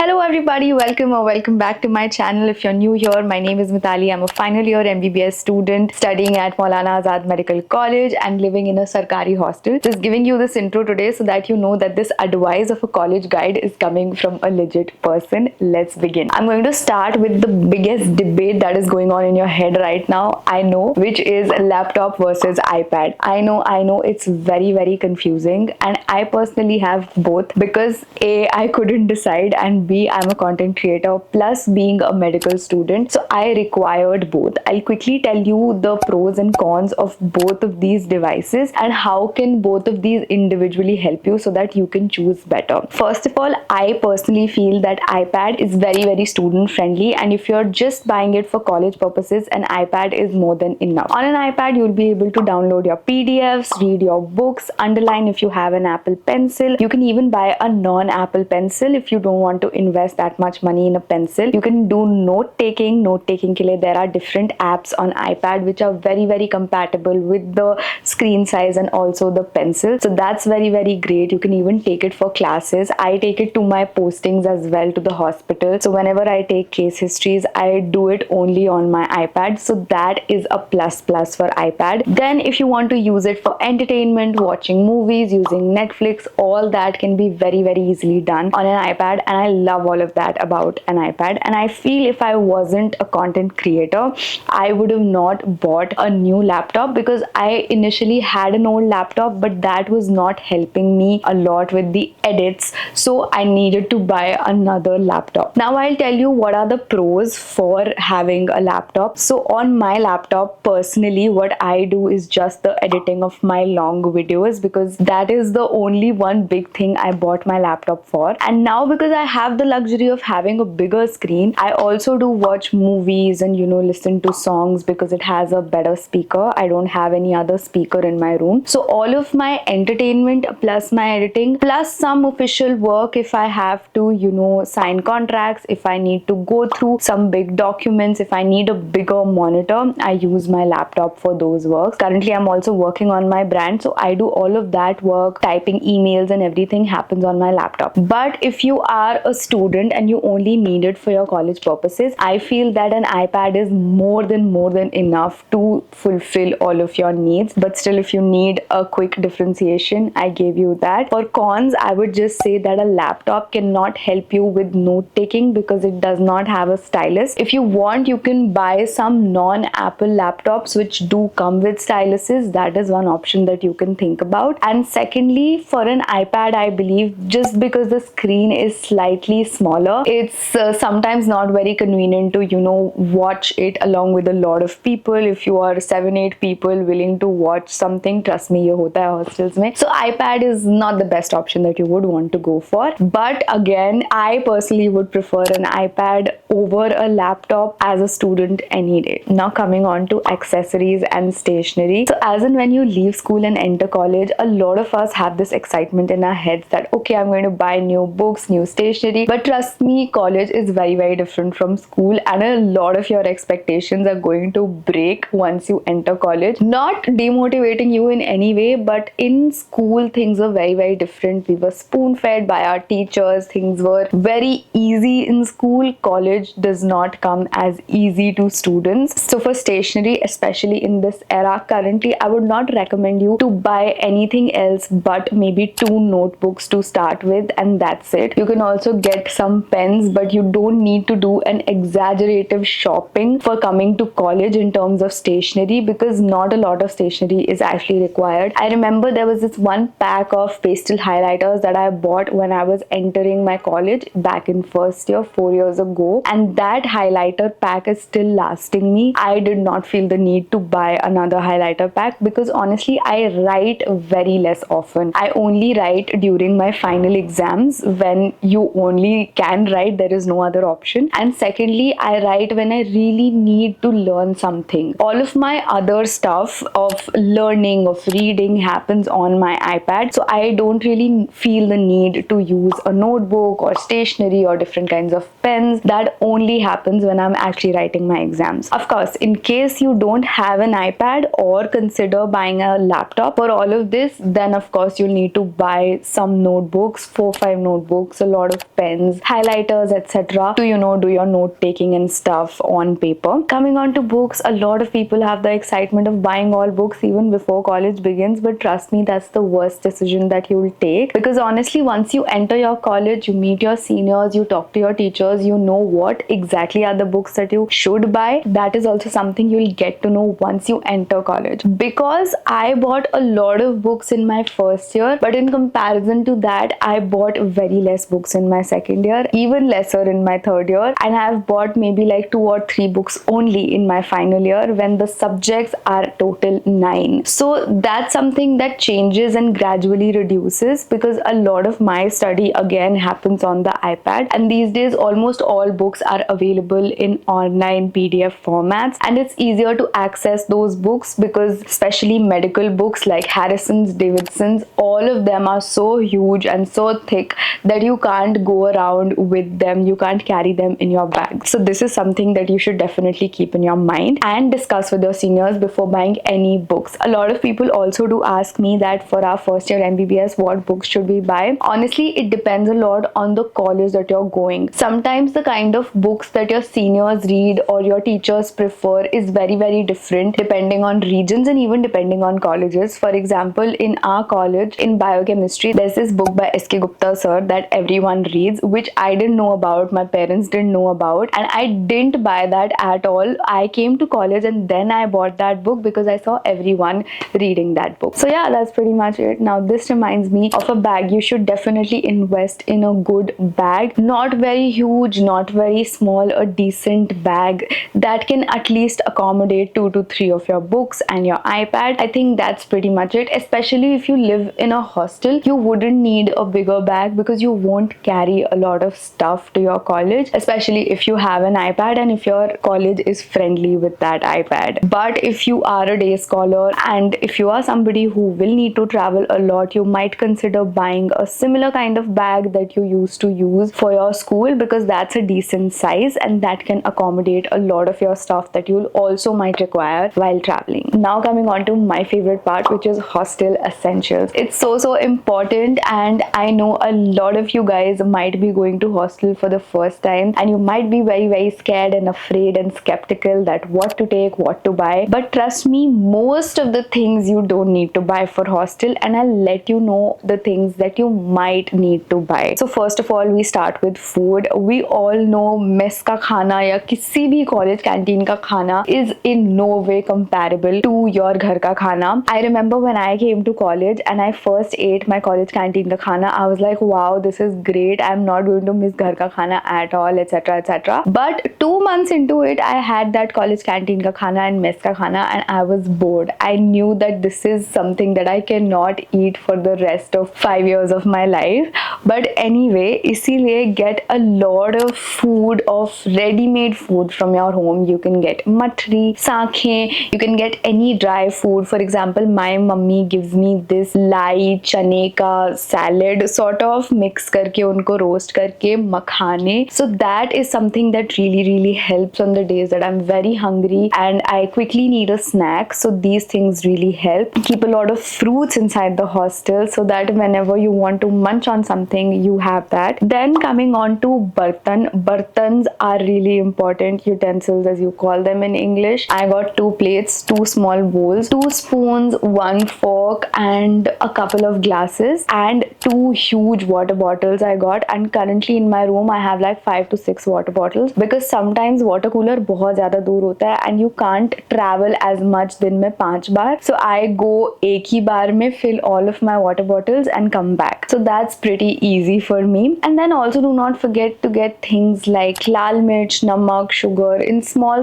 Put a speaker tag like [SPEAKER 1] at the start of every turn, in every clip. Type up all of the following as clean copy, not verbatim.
[SPEAKER 1] Hello everybody, welcome back to my channel. If you're new here, my name is Mitali. I'm a final year MBBS student studying at Maulana Azad Medical College and living in a Sarkari hostel. Just giving you this intro today so that you know that this advice of a college guide is coming from a legit person. Let's begin. I'm going to start with the biggest debate that is going on in your head right now. I know, which is laptop versus iPad. I know it's very confusing, and I personally have both because A, I couldn't decide, and B, I'm a content creator plus being a medical student, so I required both. I'll quickly tell you the pros and cons of both of these devices and how can both of these individually help you so that you can choose better. First of all, I personally feel that iPad is very student friendly, and if you're just buying it for college purposes, an iPad is more than enough. On an iPad, you'll be able to download your PDFs, read your books, underline if you have an Apple Pencil. You can even buy a non-Apple pencil if you don't want to invest that much money in a pencil. You can do note taking ke liye there are different apps on iPad which are very compatible with the screen size and also the pencil, so that's very great. You can even take it for classes. I take it to my postings as well, to the hospital, so whenever I take case histories, I do it only on my iPad, so that is a plus for iPad. Then if you want to use it for entertainment, watching movies, using Netflix, all that can be very easily done on an iPad, and I love all of that about an iPad. And I feel if I wasn't a content creator, I would have not bought a new laptop because I initially had an old laptop, but that was not helping me a lot with the edits, so I needed to buy another laptop. Now I'll tell you what are the pros for having a laptop. So on my laptop, personally, what I do is just the editing of my long videos because that is the only one big thing I bought my laptop for. And now because I have the luxury of having a bigger screen, I also do watch movies and listen to songs because it has a better speaker. I don't have any other speaker in my room, so all of my entertainment plus my editing plus some official work, if I have to sign contracts, if I need to go through some big documents, if I need a bigger monitor, I use my laptop for those works. Currently I'm also working on my brand, so I do all of that work, typing emails and everything happens on my laptop. But if you are a student and you only need it for your college purposes, I feel that an iPad is more than enough to fulfill all of your needs. But still, if you need a quick differentiation, I gave you that. For cons, I would just say that a laptop cannot help you with note taking because it does not have a stylus. If you want, you can buy some non-Apple laptops which do come with styluses. That is one option that you can think about. And secondly, for an iPad, I believe just because the screen is slightly smaller, it's sometimes not very convenient to watch it along with a lot of people. If you are 7-8 people willing to watch something, trust me, ye hota hai hostels mein. So iPad is not the best option that you would want to go for. But again, I personally would prefer an iPad over a laptop as a student any day. Now coming on to accessories and stationery. So as and when you leave school and enter college, a lot of us have this excitement in our heads that okay, I'm going to buy new books, new stationery. But trust me, college is very different from school, and a lot of your expectations are going to break once you enter college. Not demotivating you in any way, but in school things were very different. We were spoon fed by our teachers. Things were very easy in school. College does not come as easy to students. So for stationery, especially in this era currently, I would not recommend you to buy anything else but maybe 2 notebooks to start with, and that's it. You can also get some pens, but you don't need to do an exaggerative shopping for coming to college in terms of stationery because not a lot of stationery is actually required. I remember there was this one pack of pastel highlighters that I bought when I was entering my college back in first year 4 years ago, and that highlighter pack is still lasting me. I did not feel the need to buy another highlighter pack because honestly I write very less often. I only write during my final exams when you only can write, there is no other option. And secondly, I write when I really need to learn something. All of my other stuff of learning, of reading happens on my iPad, so I don't really feel the need to use a notebook or stationery or different kinds of pens. That only happens when I'm actually writing my exams. Of course, in case you don't have an iPad or consider buying a laptop for all of this, then of course you'll need to buy some notebooks, 4-5 notebooks, a lot of pens, pens, highlighters, etc. to do your note taking and stuff on paper. Coming on to books, a lot of people have the excitement of buying all books even before college begins, but trust me, that's the worst decision that you will take, because honestly, once you enter your college, you meet your seniors, you talk to your teachers, you know what exactly are the books that you should buy. That is also something you'll get to know once you enter college. Because I bought a lot of books in my first year, but in comparison to that, I bought very less books in my second year, even lesser in my third year, and I've bought maybe like 2 or 3 books only in my final year when the subjects are total 9. So that's something that changes and gradually reduces, because a lot of my study again happens on the iPad, and these days almost all books are available in online PDF formats, and it's easier to access those books because especially medical books like Harrison's, Davidson's, all of them are so huge and so thick that you can't go around with them, you can't carry them in your bag. So this is something that you should definitely keep in your mind and discuss with your seniors before buying any books. A lot of people also do ask me that for our first year MBBS, what books should we buy? Honestly, it depends a lot on the college that you're going. Sometimes the kind of books that your seniors read or your teachers prefer is very different depending on regions and even depending on colleges. For example, in our college, in biochemistry, there's this book by S.K. Gupta sir that everyone reads, which I didn't know about, my parents didn't know about, and I didn't buy that at all. I came to college and then I bought that book because I saw everyone reading that book. So yeah, that's pretty much it. Now this reminds me of a bag. You should definitely invest in a good bag, not very huge, not very small, a decent bag that can at least accommodate 2 to 3 of your books and your iPad. I think that's pretty much it. Especially if you live in a hostel, you wouldn't need a bigger bag because you won't carry a lot of stuff to your college, especially if you have an iPad and if your college is friendly with that iPad. But if you are a day scholar and if you are somebody who will need to travel a lot, you might consider buying a similar kind of bag that you used to use for your school, because that's a decent size and that can accommodate a lot of your stuff that you'll also might require while traveling. Now coming on to my favorite part, which is hostel essentials. It's so important, and I know a lot of you guys might be going to hostel for the first time and you might be very scared and afraid and skeptical that what to take, what to buy. But trust me, most of the things you don't need to buy for hostel, and I'll let you know the things that you might need to buy. So first of all, we start with food. We all know mess ka khana ya kisi bhi college canteen ka khana is in no way comparable to your ghar ka khana. I remember when I came to college and I first ate my college canteen ka khana, I was like, wow, this is great. I'm not going to miss ghar ka khana at all, etc. But 2 months into it, I had that college canteen ka khana and mess ka khana and I was bored. I knew that this is something that I cannot eat for the rest of 5 years of my life. But anyway, इसीलिए get a lot of food, of ready-made food from your home. You can get matri, साखें, you can get any dry food. For example, my mummy gives me this लाई चने का salad sort of mix करके उनको roast करके मखाने. So that is something that really helps on the days that I'm very hungry and I quickly need a snack. So these things really help. Keep a lot of fruits inside the hostel so that whenever you want to munch on something, you have that. Then coming on to bartan. Bartans are really important, utensils as you call them in English. I got 2 plates, 2 small bowls, 2 spoons, 1 fork and a couple of glasses and 2 huge water bottles I got. And currently in my room I have like 5 to 6 water bottles because sometimes water cooler बहुत ज़्यादा दूर होता है and you can't travel as much दिन में 5 बार. So I go एक ही बार में fill all of my water bottles and come back. So that's pretty easy for me. And then also do not forget to get things like lal mirch, namak, sugar in small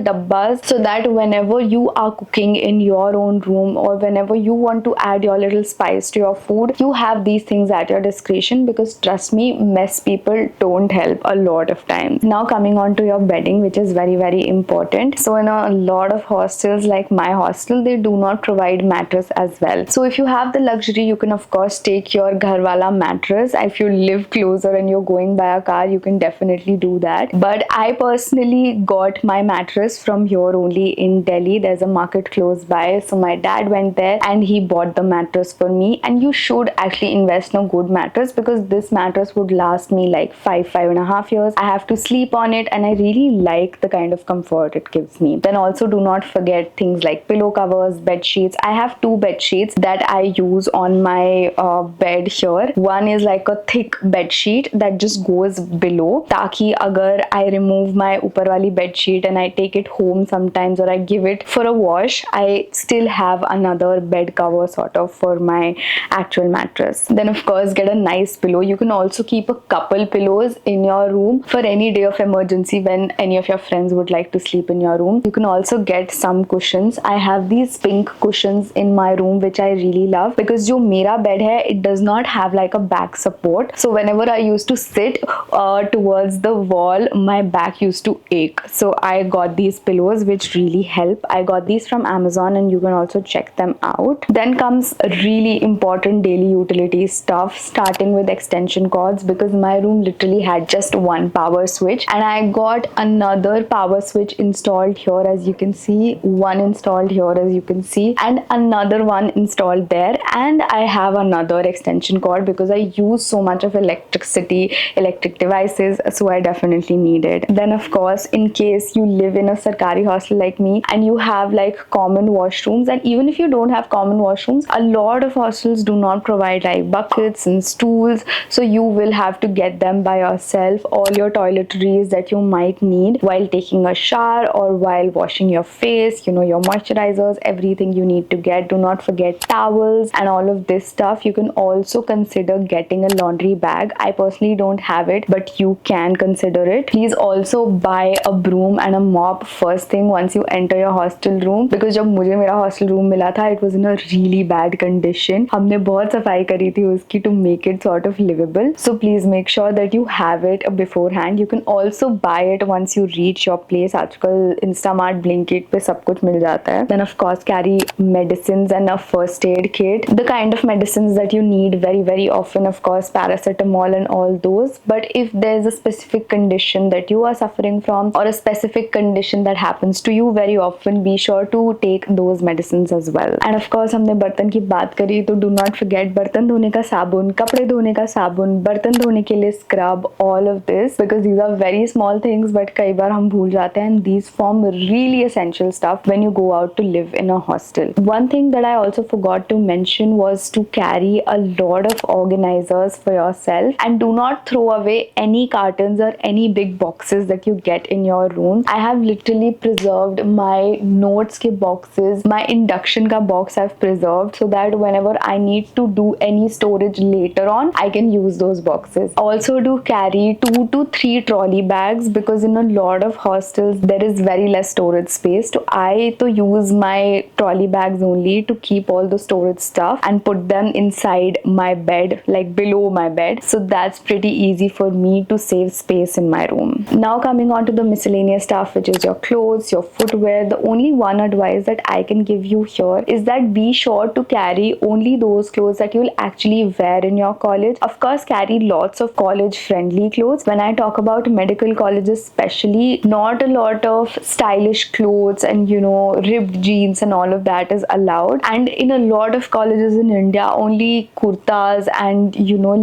[SPEAKER 1] dabbas so that whenever you are cooking in your own room or whenever you want to add your little spice to your food, you have these things at your discretion, because trust me, mess people don't help a lot of times. Now coming on to your bedding, which is very important. So in a lot of hostels like my hostel, they do not provide mattress as well. So if you have the luxury, you can of course take your gharwala mattress. If you live closer and you're going by a car, you can definitely do that. But I personally got my mattress from here only in Delhi. There's a market close by, so my dad went there and he bought the mattress for me. And you should actually invest best no good mattress, because this mattress would last me like 5.5 years. I have to sleep on it and I really like the kind of comfort it gives me. Then also do not forget things like pillow covers, bed sheets. I have two bed sheets that I use on my bed here. One is like a thick bed sheet that just goes below, ताकि अगर I remove my ऊपर वाली bed sheet and I take it home sometimes or I give it for a wash, I still have another bed cover sort of for my actual mattress. Then of course get a nice pillow. You can also keep a couple pillows in your room for any day of emergency when any of your friends would like to sleep in your room. You can also get some cushions. I have these pink cushions in my room which I really love, because जो मेरा bed है, it does not have like a back support. So whenever I used to sit towards the wall, my back used to ache. So I got these pillows which really help. I got these from Amazon and you can also check them out. Then comes really important daily utility stuff, starting with extension cords, because my room literally had just one power switch and I got another power switch installed here, as you can see, one installed here as you can see, and another one installed there. And I have another extension cord because I use so much of electric devices, so I definitely need it. Then of course, in case you live in a Sarkari hostel like me and you have like common washrooms, and even if you don't have common washrooms, a lot of hostels do not provide like buckets and stools, so you will have to get them by yourself. All your toiletries that you might need while taking a shower or while washing your face, your moisturizers, everything you need to get. Do not forget towels and all of this stuff. You can also consider getting a laundry bag. I personally don't have it, but you can consider it. Please also buy a broom and a mop first thing once you enter your hostel room, because जब मुझे मेरा hostel room मिला था, it was in a really bad condition. हमने बहुत सफाई करी थी उसकी to make it sort of livable. So please make sure that you have it beforehand. You can also buy it once you reach your place. आजकल Instamart, Blinkit पे सब कुछ मिल जाता है. Then of course carry medicines and a first aid kit. The kind of medicines that you need very often, of course, paracetamol and all those. But if there's a specific condition that you are suffering from or a specific condition that happens to you very often, be sure to take those medicines as well. And of course हमने बर्तन की बात करी तो do not forget बर्तन धोने का साबुन, कपड़े धोने का साबुन, बर्तन धोने के लिए scrub, all of this, because these are very small things but कई बार हम भूल जाते हैं, and these form really essential stuff when you go out to live in a hostel. One thing that I also forgot to mention was to carry a lot of organizers for yourself, and do not throw away any cartons or any big boxes that you get in your room. I have literally preserved my notes ke boxes, my induction ka box I've preserved, so that whenever I need to do any storage later on, I can use those boxes. Also do carry 2 to 3 trolley bags, because in a lot of hostels there is very less storage space. So I to use my trolley bags only to keep all the storage stuff and put them inside my bed, like below my bed. So that's pretty easy for me to save space in my room. Now coming on to the miscellaneous stuff, which is your clothes, your footwear. The only one advice that I can give you here is that be sure to carry only those clothes that you'll actually wear in your college. Of course, carry lots of college friendly clothes. When I talk about medical colleges especially, not a lot of stylish clothes and ripped jeans and all of that is allowed. And in a lot of colleges in India, only kurtas and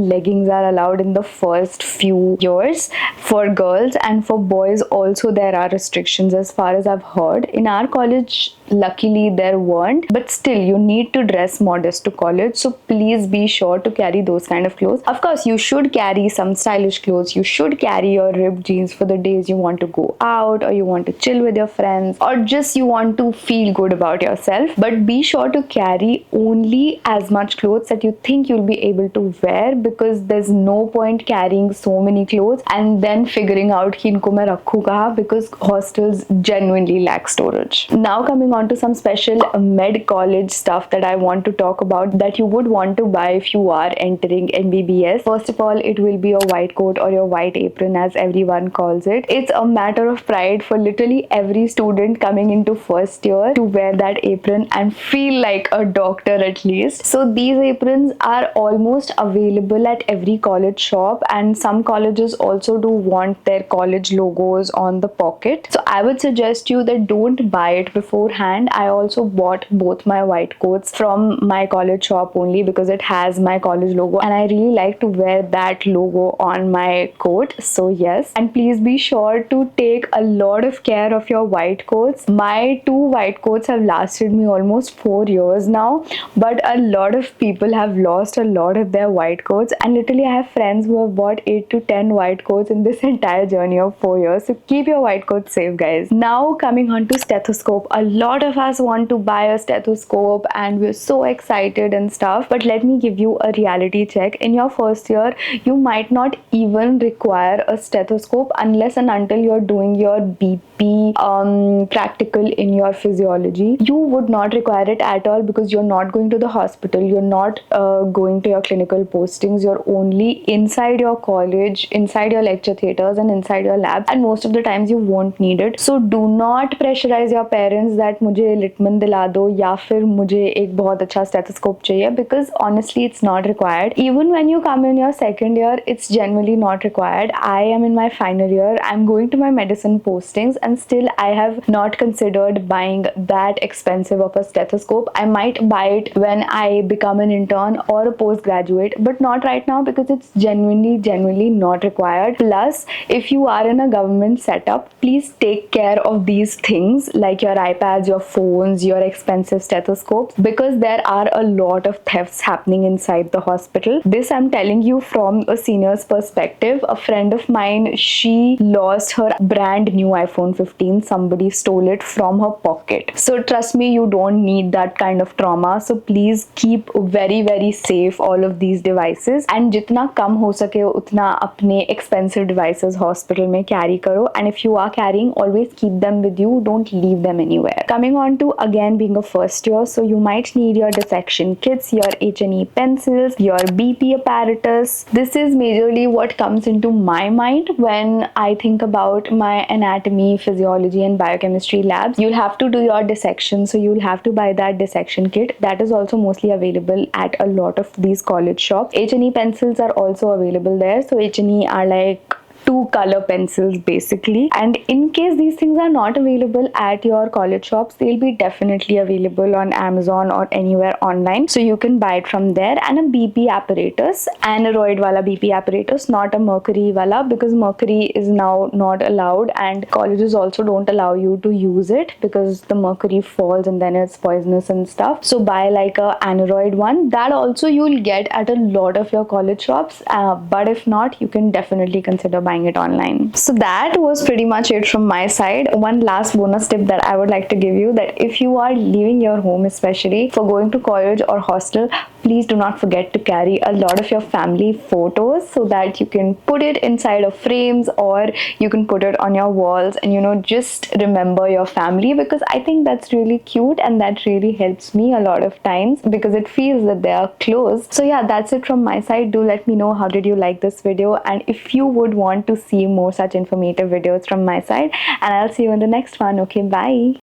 [SPEAKER 1] leggings are allowed in the first few years for girls, and for boys also there are restrictions as far as I've heard. In our college, luckily there weren't, but still you need to dress modest to college, so please be sure to carry those kind of clothes. Of course, you should carry some stylish clothes. You should carry your ripped jeans for the days you want to go out or you want to chill with your friends or just you want to feel good about yourself, but be sure to carry only as much clothes that you think you'll be able to wear, because there's no point carrying so many clothes and then figuring out कि इनको मैं रखूँ कहाँ, because hostels genuinely lack storage. Now coming on to some special med college stuff that I want to talk about that you would want to buy if you are entering MBBS. First of all, it will be your white coat or your white apron as everyone calls it. It's a matter of pride for literally every student coming into first year to wear that apron and feel like a doctor at least. So these aprons are almost available at every college shop, and some colleges also do want their college logos on the pocket. So I would suggest you that don't buy it beforehand. I also bought both my white coats from my college shop only because it has my college logo, and I really like to wear that logo on my coat. So yes, and please be sure to take a lot of care of your white coats. My two white coats have lasted me almost 4 years now, but a lot of people have lost a lot of their white coats, and literally I have friends who have bought 8 to 10 white coats in this entire journey of 4 years. So keep your white coat safe, guys. Now coming on to stethoscope. A lot of us want to buy a stethoscope and we're so excited and stuff, but let me give you a reality check. In your first year, you might not even require a stethoscope unless and until you're doing your BP practical in your physiology. You would not require it at all because you're not going to the hospital, you're not going to your clinical postings, you're only inside your college, inside your lecture theaters and inside your lab, and most of the times you won't need it. So do not pressurize your parents that मुझे Littmann दिला दो या फिर मुझे एक बहुत अच्छा stethoscope चाहिए, because honestly it's not required. Even when you come in your second year, it's generally not required. I am in my final year, I'm going to my medicine postings, and still I have not considered buying that expensive of a stethoscope. I might buy it when I become an intern or a postgraduate, but not right now because it's genuinely not required. Plus, if you are in a government setup, please take care of these things like your iPads, your phones, your expensive stethoscopes, because there are a lot of thefts happening inside the hospital. This I'm telling you from a senior's perspective. A friend of mine, she lost her brand new iPhone 15. Somebody stole it from her pocket. So trust me, you don't need that kind of trauma. So please keep very safe all of these devices, and जितना कम हो सके उतना अपने expensive devices hospital में carry करो, and if you are carrying, always keep them with you, don't leave them anywhere. Coming on to again being a first year, so you might need your dissection kits, your H&E pencils, your BP apparatus. This is majorly what comes into my mind when I think about my anatomy, physiology and biochemistry labs. You'll have to do your dissection, so you'll have to buy that dissection kit. That is also mostly available at a lot of these college shops. H&E pencils are also available there. So H&E are like two color pencils basically, and in case these things are not available at your college shops, they'll be definitely available on Amazon or anywhere online, so you can buy it from there. And a BP apparatus, aneroid wala BP apparatus, not a mercury wala, because mercury is now not allowed and colleges also don't allow you to use it because the mercury falls and then it's poisonous and stuff. So buy like a aneroid one. That also you'll get at a lot of your college shops, but if not, you can definitely consider buying it online. So that was pretty much it from my side. One last bonus tip that I would like to give you, that if you are leaving your home, especially for going to college or hostel, please do not forget to carry a lot of your family photos so that you can put it inside of frames or you can put it on your walls and just remember your family, because I think that's really cute and that really helps me a lot of times because it feels that they are close. So yeah, that's it from my side. Do let me know how did you like this video, and if you would want to see more such informative videos from my side, and I'll see you in the next one. Okay, bye.